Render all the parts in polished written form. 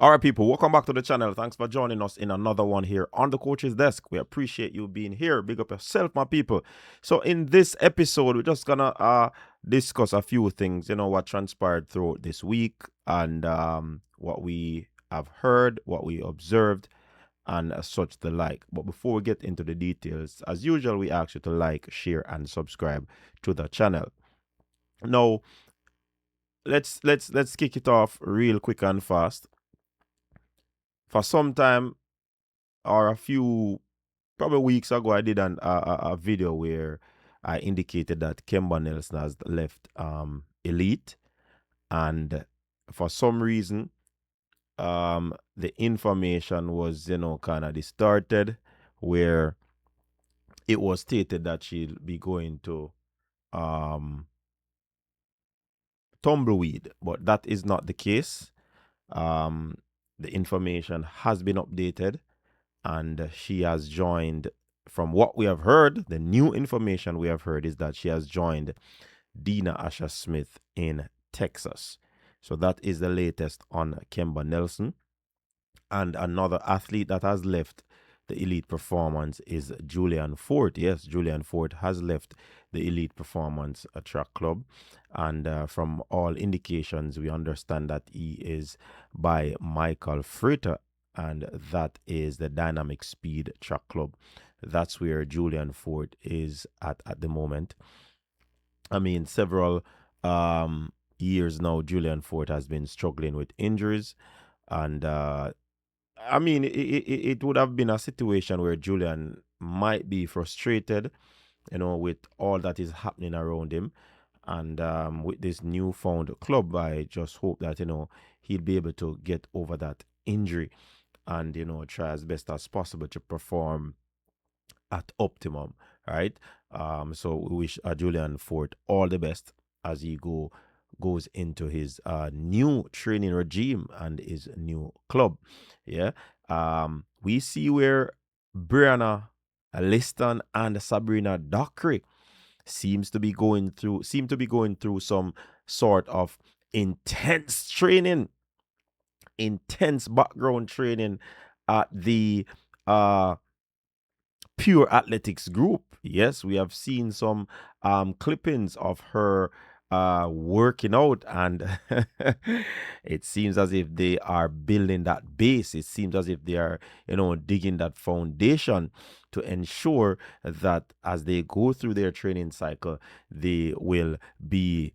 All right, people, welcome back to the channel. Thanks for joining us in another one here on the coach's desk. We appreciate you being here. Big up yourself, my people. So in this episode, we're just gonna discuss a few things, what transpired throughout this week and what we have heard, what we observed, and such the like. But before we get into the details, as usual, we ask you to like, share, and subscribe to the channel. Now, let's kick it off real quick and fast. For some time or a few probably weeks ago, I did a video where I indicated that Kemba Nelson has left Elite, and for some reason, the information was kind of distorted, where it was stated that she'll be going to um, Tumbleweed, but that is not the case. Um, the information has been updated, and she has joined. From what we have heard, the new information we have heard is that she has joined Dina Asher Smith in Texas. So that is the latest on Kemba Nelson. And another athlete that has left the Elite Performance is Julian Forte. Yes, Julian Forte has left the Elite Performance Track Club. And from all indications, we understand that he is by Michael Frater, and that is the Dynamic Speed Track Club. That's where Julian Forte is at the moment. I mean, several years now, Julian Forte has been struggling with injuries. And I mean, it would have been a situation where Julian might be frustrated, with all that is happening around him. And with this newfound club, I just hope that, he'll be able to get over that injury and, try as best as possible to perform at optimum, right? So we wish Julian Forte all the best as he goes into his new training regime and his new club. Yeah. We see where Brianna Liston and Sabrina Dockery seem to be going through some sort of intense background training at the Pure Athletics group. Yes, we have seen some clippings of her working out, and it seems as if they are building that base. It seems as if they are, digging that foundation to ensure that as they go through their training cycle, they will be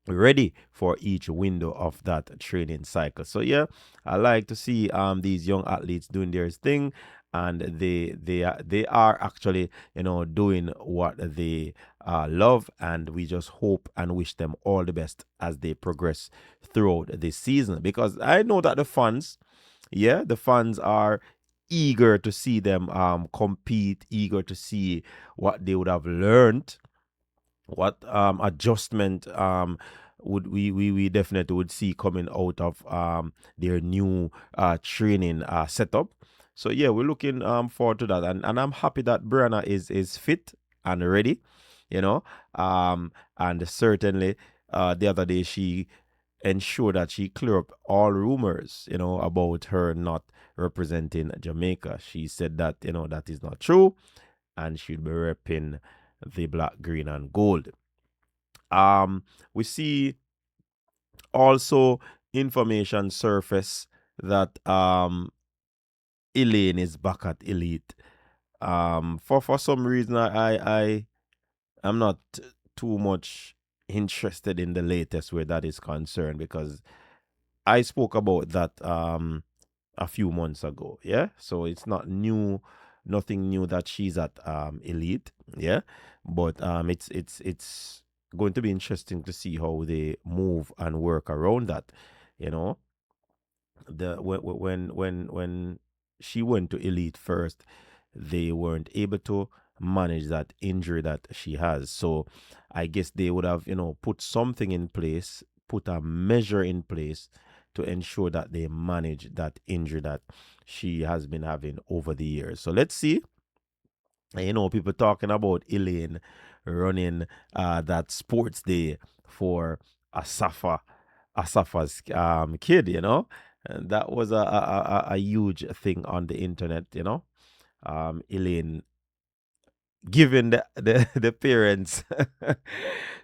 ready for each window of that training cycle. So yeah, I like to see these young athletes doing their thing, and they are actually doing what they love, and we just hope and wish them all the best as they progress throughout this season, because I know that the fans are eager to see them compete, eager to see what they would have learned, what adjustment would we definitely would see coming out of their new training setup. So yeah, we're looking forward to that, and I'm happy that Brianna is fit and ready, and certainly the other day she ensured that she clear up all rumors about her not representing Jamaica. She said that that is not true, and she'll be repping the black, green, and gold. We see also information surface that Elaine is back at Elite. For some reason, I am not too much interested in the latest where that is concerned, because I spoke about that a few months ago. Yeah, so it's not new, nothing new that she's at Elite. Yeah, but it's going to be interesting to see how they move and work around that. You know, the when she went to Elite first, they weren't able to manage that injury that she has. So I guess they would have put something in place, put a measure in place to ensure that they manage that injury that she has been having over the years. So let's see. People talking about Elaine running that sports day for Asafa's kid, And that was a huge thing on the internet, Elaine giving the parents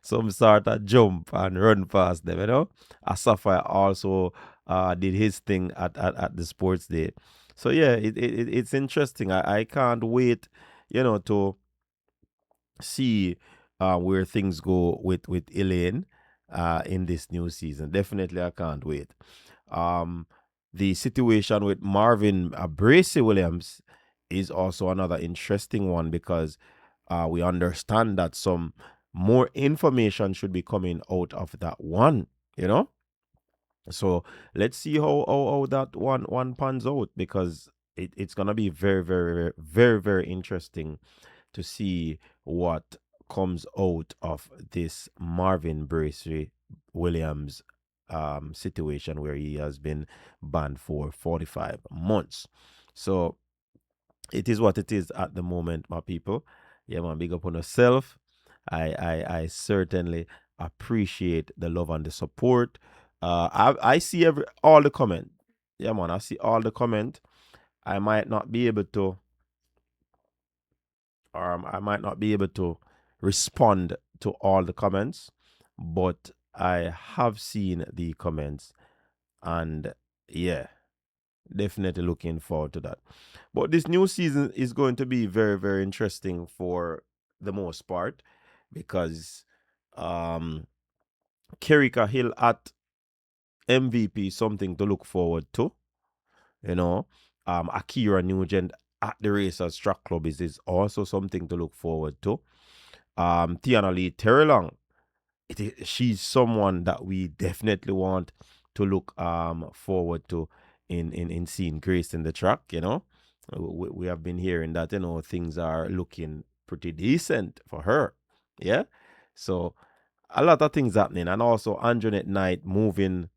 some sort of jump and run past them, Sapphire also did his thing at the sports day. So yeah, it's interesting. I can't wait, to see where things go with Elaine in this new season. Definitely, I can't wait. Um, the situation with Marvin Bracy-Williams is also another interesting one because we understand that some more information should be coming out of that one, you know? So let's see how that one pans out because it's gonna be very, very, very, very, very interesting to see what comes out of this Marvin Bracy Williams situation where he has been banned for 45 months. So it is what it is at the moment, my people. Yeah, man, big up on yourself. I certainly appreciate the love and the support. I see all the comment. Yeah, man, I see all the comment. I might not be able to I might not be able to respond to all the comments, but I have seen the comments and yeah, definitely looking forward to that. But this new season is going to be very, very interesting for the most part because um Kerika Hill at MVP is something to look forward to, you know. Akira Nugent at the Racers Track Club is also something to look forward to. Tiana Lee Terrelong, she's someone that we definitely want to look forward to in seeing Grace in the track, we have been hearing that things are looking pretty decent for her, yeah. So a lot of things happening, and also Anjanette Knight moving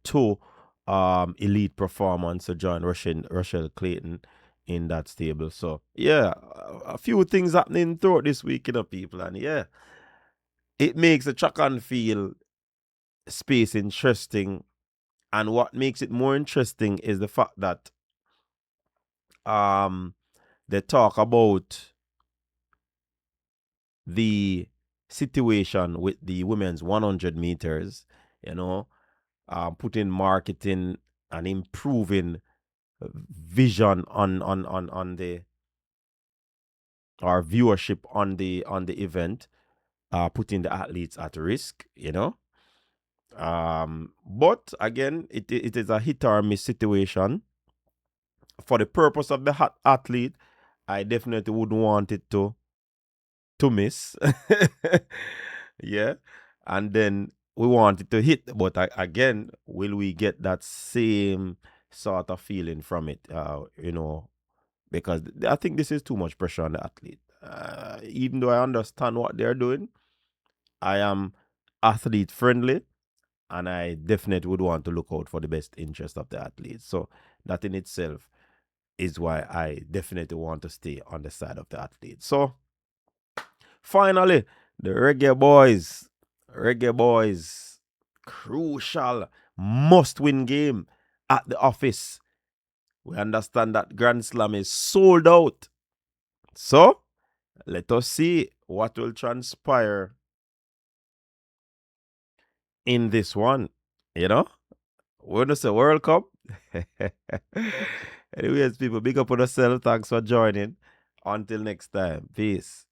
to elite performance to join Rochelle Clayton in that stable. So yeah, a few things happening throughout this week, people, and yeah, it makes the track and field space interesting. And what makes it more interesting is the fact that they talk about the situation with the women's 100 meters, putting marketing and improving vision on the or viewership on the event, putting the athletes at risk, but again, it is a hit or miss situation. For the purpose of the athlete, I definitely wouldn't want it to miss. Yeah. And then we want it to hit, but again, will we get that same sort of feeling from it? Because I think this is too much pressure on the athlete. Even though I understand what they're doing, I am athlete friendly, and I definitely would want to look out for the best interest of the athlete. So that in itself is why I definitely want to stay on the side of the athlete. So finally, the Reggae Boyz, crucial must-win game at the office. We understand that Grand Slam is sold out. So let us see what will transpire in this one. We're going to say World Cup. Anyways, people, big up on yourself. Thanks for joining. Until next time. Peace.